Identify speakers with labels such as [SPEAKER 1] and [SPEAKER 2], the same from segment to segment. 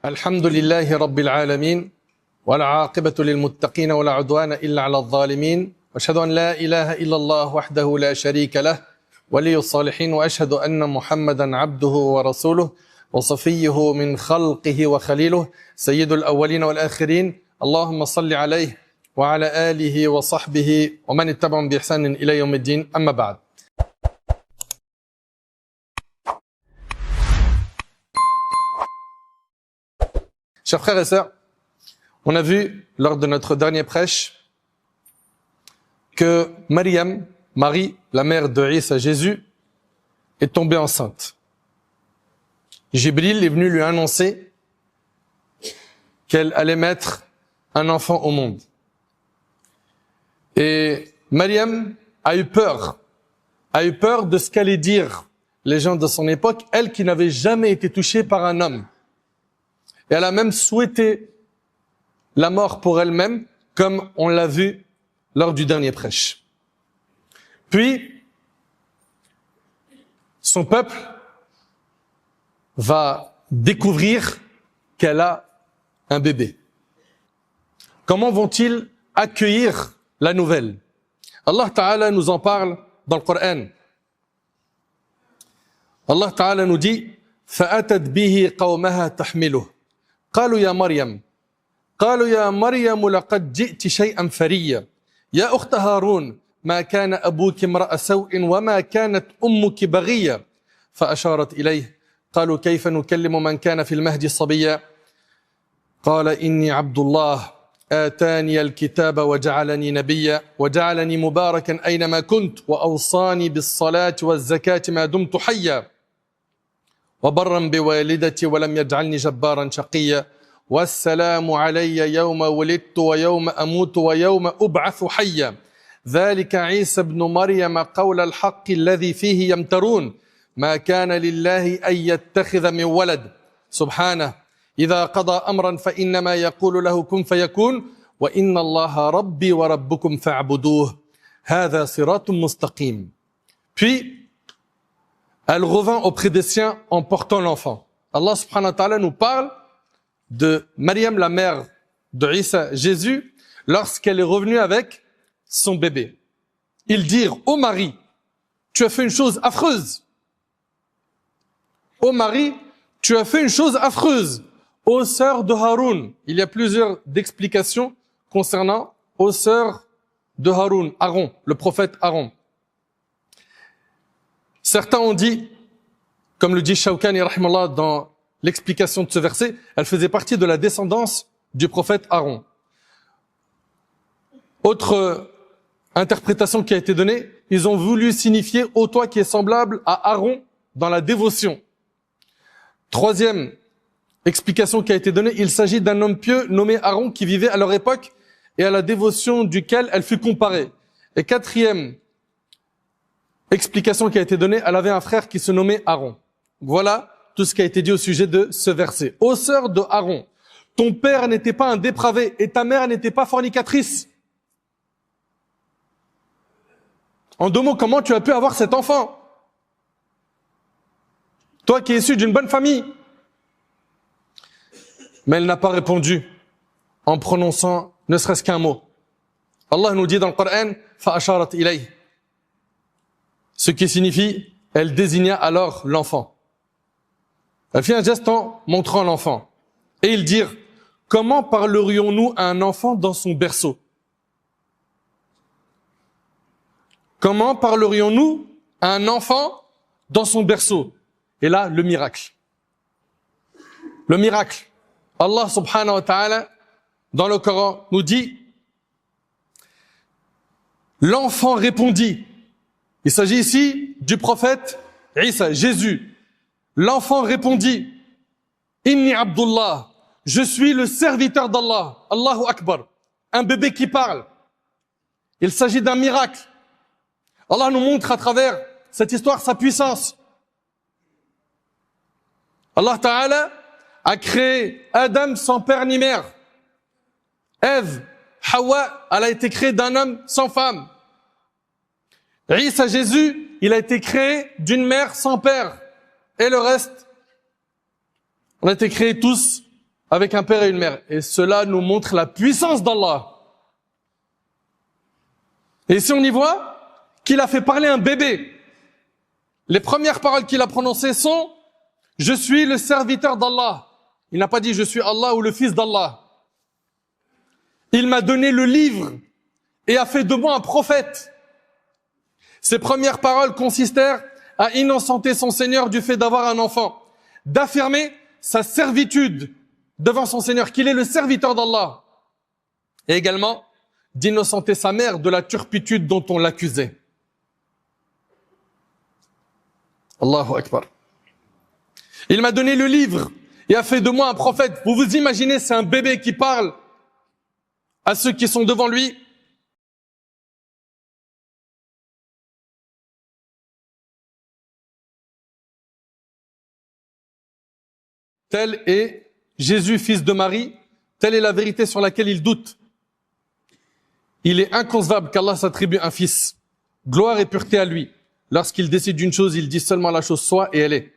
[SPEAKER 1] الحمد لله رب العالمين والعاقبة للمتقين ولا عدوان إلا على الظالمين وأشهد أن لا إله إلا الله وحده لا شريك له ولي الصالحين وأشهد أن محمدا عبده ورسوله وصفيه من خلقه وخليله سيد الأولين والآخرين اللهم صل عليه وعلى آله وصحبه ومن اتبعهم بإحسان إلى يوم الدين أما بعد. Chers frères et sœurs, on a vu lors de notre dernier prêche que Maryam, Marie, la mère de Isa, Jésus, est tombée enceinte. Jibril est venu lui annoncer qu'elle allait mettre un enfant au monde. Et Maryam a eu peur de ce qu'allaient dire les gens de son époque, elle qui n'avait jamais été touchée par un homme. Et elle a même souhaité la mort pour elle-même, comme on l'a vu lors du dernier prêche. Puis, son peuple va découvrir qu'elle a un bébé. Comment vont-ils accueillir la nouvelle? Allah Ta'ala nous en parle dans le Coran. Allah Ta'ala nous dit فَأَتَتْ بِهِ قَوْمَهَا تَحْمِلُهُ قالوا يا مريم لقد جئت شيئا فريا يا أخت هارون ما كان أبوك امرأ سوء وما كانت أمك بغيا فأشارت إليه قالوا كيف نكلم من كان في المهد صبيا قال إني عبد الله آتاني الكتاب وجعلني نبيا وجعلني مباركا أينما كنت وأوصاني بالصلاة والزكاة ما دمت حيا وبرا بوالدتي ولم يجعلني جبارا شقيا والسلام علي يوم ولدت ويوم أموت ويوم أبعث حيا ذلك عيسى ابن مريم قول الحق الذي فيه يمترون ما كان لله أن يتخذ من ولد سبحانه إذا قضى أمرا فإنما يقول له كن فيكون وإن الله ربي وربكم فاعبدوه هذا صراط مستقيم. Puis elle revint auprès des siens en portant l'enfant. Allah subhanahu wa ta'ala nous parle de Maryam, la mère de Isa, Jésus, lorsqu'elle est revenue avec son bébé. Ils dirent, ô Marie, tu as fait une chose affreuse. Ô Marie, tu as fait une chose affreuse. Ô sœur de Haroun. Il y a plusieurs explications concernant ô sœur de Haroun, Aaron, le prophète Aaron. Certains ont dit, comme le dit Shawkani rahimallah dans l'explication de ce verset, elle faisait partie de la descendance du prophète Aaron. Autre interprétation qui a été donnée, ils ont voulu signifier ô toi qui est semblable à Aaron dans la dévotion. Troisième explication qui a été donnée, il s'agit d'un homme pieux nommé Aaron qui vivait à leur époque et à la dévotion duquel elle fut comparée. Et quatrième explication qui a été donnée, elle avait un frère qui se nommait Aaron. Voilà tout ce qui a été dit au sujet de ce verset. Ô sœur de Aaron, ton père n'était pas un dépravé et ta mère n'était pas fornicatrice. En deux mots, comment tu as pu avoir cet enfant? Toi qui es issu d'une bonne famille. Mais elle n'a pas répondu en prononçant ne serait-ce qu'un mot. Allah nous dit dans le Coran, فَأَشَارَتْ إِلَيْهِ. Ce qui signifie, elle désigna alors l'enfant. Elle fit un geste en montrant l'enfant. Et ils dirent, comment parlerions-nous à un enfant dans son berceau? Comment parlerions-nous à un enfant dans son berceau? Et là, le miracle. Le miracle. Allah subhanahu wa ta'ala, dans le Coran, nous dit, l'enfant répondit. Il s'agit ici du prophète Isa, Jésus. L'enfant répondit, Inni Abdullah, je suis le serviteur d'Allah, Allahu Akbar, un bébé qui parle. Il s'agit d'un miracle. Allah nous montre à travers cette histoire sa puissance. Allah Ta'ala a créé Adam sans père ni mère. Ève, Hawa, elle a été créée d'un homme sans femme. Isa, Jésus, il a été créé d'une mère sans père. Et le reste, on a été créés tous avec un père et une mère. Et cela nous montre la puissance d'Allah. Et si on y voit qu'il a fait parler un bébé, les premières paroles qu'il a prononcées sont « Je suis le serviteur d'Allah ». Il n'a pas dit « Je suis Allah » ou « le fils d'Allah ». Il m'a donné le livre et a fait de moi un prophète. Ses premières paroles consistèrent à innocenter son Seigneur du fait d'avoir un enfant, d'affirmer sa servitude devant son Seigneur, qu'il est le serviteur d'Allah, et également d'innocenter sa mère de la turpitude dont on l'accusait. Allahu Akbar. Il m'a donné le livre et a fait de moi un prophète. Vous vous imaginez, c'est un bébé qui parle à ceux qui sont devant lui. Tel est Jésus, fils de Marie, telle est la vérité sur laquelle il doute. Il est inconcevable qu'Allah s'attribue un fils. Gloire et pureté à lui. Lorsqu'il décide d'une chose, il dit seulement la chose soit et elle est.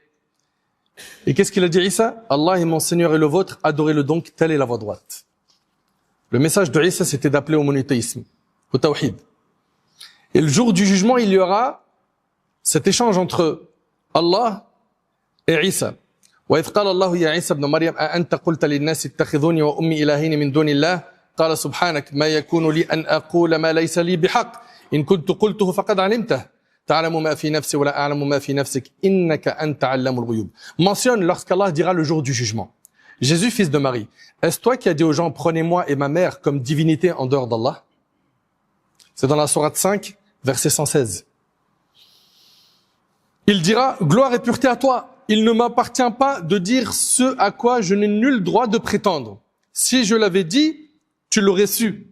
[SPEAKER 1] Et qu'est-ce qu'il a dit Isa? Allah est mon Seigneur et le vôtre, adorez-le donc, telle est la voie droite. Le message de Isa, c'était d'appeler au monothéisme, au tawhid. Et le jour du jugement, il y aura cet échange entre Allah et Isa. وإذ قال الله يا عيسى ابن مريم أأنت قلت للناس اتخذوني وأمي إلهين من دون الله قال سبحانك ما يكون لي أن أقول ما ليس لي بحق إن كنت قلته فقد علمته تعلم ما في نفسي ولا أعلم ما في نفسك إنك أنت علام الغيوب. Mentionne lorsqu'Allah dira le jour du jugement. Jésus, fils de Marie, est-ce toi qui as dit aux gens prenez-moi et ma mère comme divinité en dehors d'Allah? C'est dans la sourate 5, verset 116. Il dira gloire et pureté à toi. Il ne m'appartient pas de dire ce à quoi je n'ai nul droit de prétendre. Si je l'avais dit, tu l'aurais su.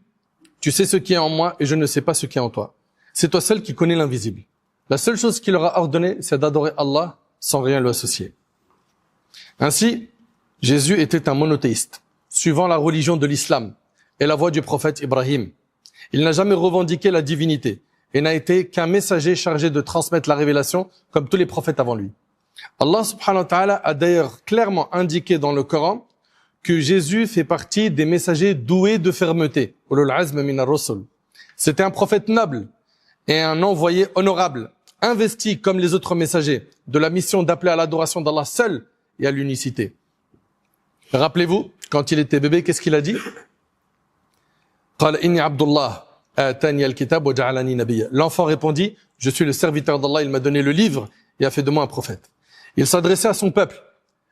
[SPEAKER 1] Tu sais ce qui est en moi et je ne sais pas ce qui est en toi. C'est toi seul qui connais l'invisible. La seule chose qu'il leur a ordonné, c'est d'adorer Allah sans rien lui associer. Ainsi, Jésus était un monothéiste, suivant la religion de l'islam et la voie du prophète Ibrahim. Il n'a jamais revendiqué la divinité et n'a été qu'un messager chargé de transmettre la révélation comme tous les prophètes avant lui. Allah subhanahu wa ta'ala a d'ailleurs clairement indiqué dans le Coran que Jésus fait partie des messagers doués de fermeté. Ulul azm min ar-rusul. C'était un prophète noble et un envoyé honorable, investi comme les autres messagers de la mission d'appeler à l'adoration d'Allah seul et à l'unicité. Rappelez-vous, quand il était bébé, qu'est-ce qu'il a dit? L'enfant répondit, je suis le serviteur d'Allah, il m'a donné le livre et a fait de moi un prophète. Il s'adressait à son peuple,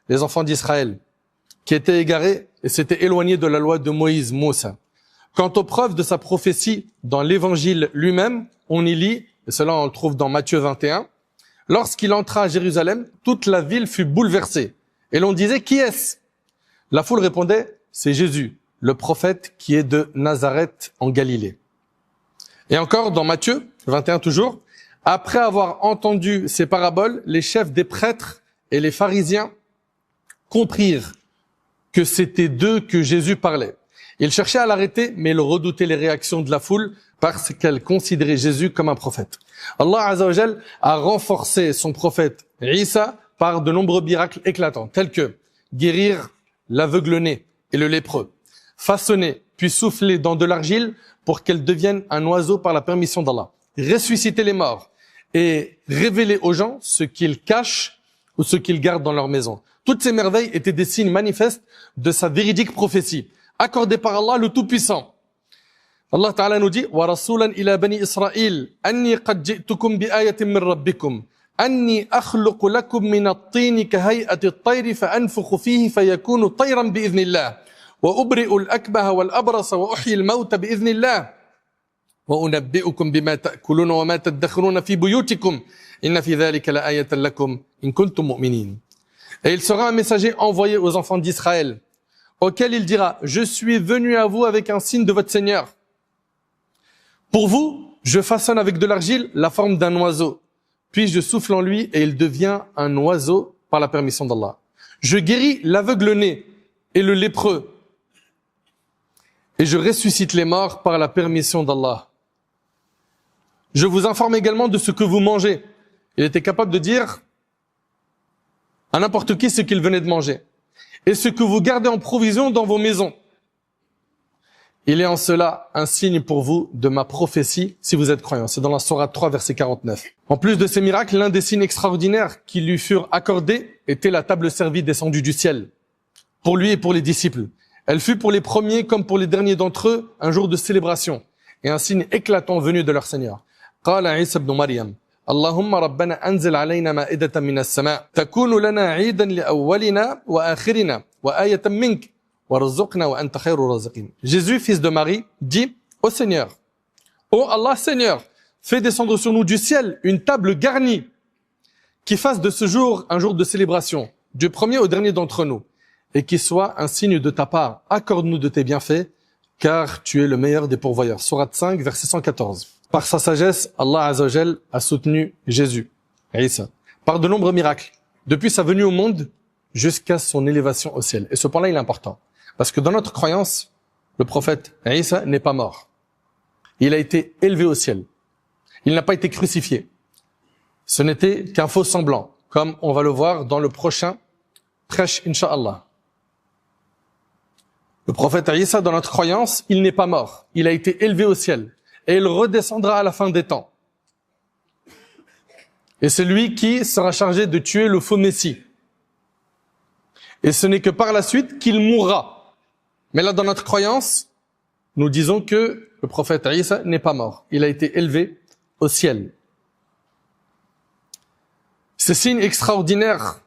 [SPEAKER 1] les enfants d'Israël, qui étaient égarés et s'étaient éloignés de la loi de Moïse, Moussa. Quant aux preuves de sa prophétie dans l'évangile lui-même, on y lit, et cela on le trouve dans Matthieu 21, lorsqu'il entra à Jérusalem, toute la ville fut bouleversée. Et l'on disait, qui est-ce? La foule répondait, c'est Jésus, le prophète qui est de Nazareth en Galilée. Et encore dans Matthieu 21 toujours, après avoir entendu ces paraboles, les chefs des prêtres et les pharisiens comprirent que c'était d'eux que Jésus parlait. Ils cherchaient à l'arrêter, mais ils redoutaient les réactions de la foule parce qu'elle considérait Jésus comme un prophète. Allah Azza wa Jal a renforcé son prophète Isa par de nombreux miracles éclatants, tels que guérir l'aveugle-né et le lépreux, façonner puis souffler dans de l'argile pour qu'elle devienne un oiseau par la permission d'Allah, ressusciter les morts et révéler aux gens ce qu'ils cachent ou ce qu'ils gardent dans leur maison. Toutes ces merveilles étaient des signes manifestes de sa véridique prophétie, accordée par Allah le Tout-Puissant. Allah Ta'ala nous dit وَرَسُولًا إِلَى بَنِي إِسْرَائِيلَ أَنِّي قَدْ جِئْتُكُمْ بِآيَةٍ مِّن رَبِّكُمْ أَنِّي أَخْلُقُ لَكُم مِّنَ الطِّينِ كَهَيْئَةِ الطَّيْرِ فَأَنفُخُ فِيهِ فَيَكُونُ طَيْرًا بِإِذْنِ اللَّهِ وَأُبْرِئُ الْأَكْمَهَ وَالْأَبْرَصَ وَأُحْيِي الْمَوْتَ بِإِذْنِ اللَّهِ وَأُنَبِّئُكُم بِمَا تَأْكُلُونَ وَمَا تَدَّخِرُونَ فِي بُيُوتِكُمْ إِنَّ فِي ذَلِكَ لَآيَةً لَكُمْ إِن كُنتُم مُؤْمِنِينَ. Et il sera un messager envoyé aux enfants d'Israël, auquel il dira, je suis venu à vous avec un signe de votre Seigneur. Pour vous, je façonne avec de l'argile la forme d'un oiseau, puis je souffle en lui et il devient un oiseau par la permission d'Allah. Je guéris l'aveugle-né et le lépreux, et je ressuscite les morts par la permission d'Allah. Je vous informe également de ce que vous mangez. Il était capable de dire à n'importe qui ce qu'il venait de manger. et ce que vous gardez en provision dans vos maisons. Il est en cela un signe pour vous de ma prophétie si vous êtes croyants. C'est dans la sourate 3, verset 49. En plus de ces miracles, l'un des signes extraordinaires qui lui furent accordés était la table servie descendue du ciel, pour lui et pour les disciples. Elle fut pour les premiers comme pour les derniers d'entre eux un jour de célébration et un signe éclatant venu de leur Seigneur. قال عيسى بن مريم اللهم ربنا أنزل علينا مائدة من السماء تكون لنا عيدا لأولنا وآخرنا وآية منك وارزقنا وأنت خير الرازقين. Jésus, fils de Marie, dit au Seigneur, ô Allah Seigneur, fais descendre sur nous du ciel une table garnie qui fasse de ce jour un jour de célébration, du premier au dernier d'entre nous, et qui soit un signe de ta part. Accorde-nous de tes bienfaits, car tu es le meilleur des pourvoyeurs. Sourate 5, verset 114. Par sa sagesse, Allah Azza wa Jal a soutenu Jésus, Isa, par de nombreux miracles, depuis sa venue au monde jusqu'à son élévation au ciel. Et ce point-là, il est important. Parce que dans notre croyance, le prophète Isa n'est pas mort. Il a été élevé au ciel. Il n'a pas été crucifié. Ce n'était qu'un faux semblant, comme on va le voir dans le prochain prêche, Inch'Allah. Le prophète Isa, dans notre croyance, il n'est pas mort. Il a été élevé au ciel. Et il redescendra à la fin des temps. Et c'est lui qui sera chargé de tuer le faux Messie. Et ce n'est que par la suite qu'il mourra. Mais là, dans notre croyance, nous disons que le prophète Isa n'est pas mort. Il a été élevé au ciel. Ces signes extraordinaires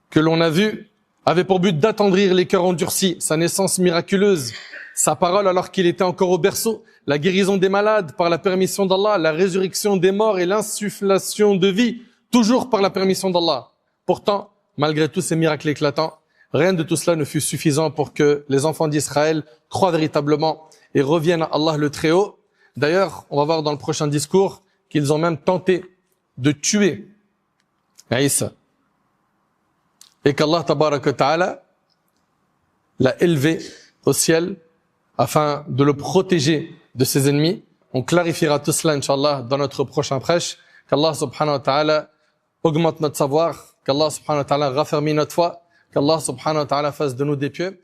[SPEAKER 1] que l'on a vus avaient pour but d'attendrir les cœurs endurcis, sa naissance miraculeuse, sa parole alors qu'il était encore au berceau, la guérison des malades par la permission d'Allah, la résurrection des morts et l'insufflation de vie, toujours par la permission d'Allah. Pourtant, malgré tous ces miracles éclatants, rien de tout cela ne fut suffisant pour que les enfants d'Israël croient véritablement et reviennent à Allah le Très-Haut. D'ailleurs, on va voir dans le prochain discours qu'ils ont même tenté de tuer Isa. Et qu'Allah Tabaraka Ta'ala l'a élevé au ciel afin de le protéger de ses ennemis. On clarifiera tout cela, Inch'Allah, dans notre prochain prêche. Qu'Allah Subhanahu wa Ta'ala augmente notre savoir, qu'Allah Subhanahu wa Ta'ala raffermit notre foi, qu'Allah Subhanahu wa Ta'ala fasse de nous des pieux.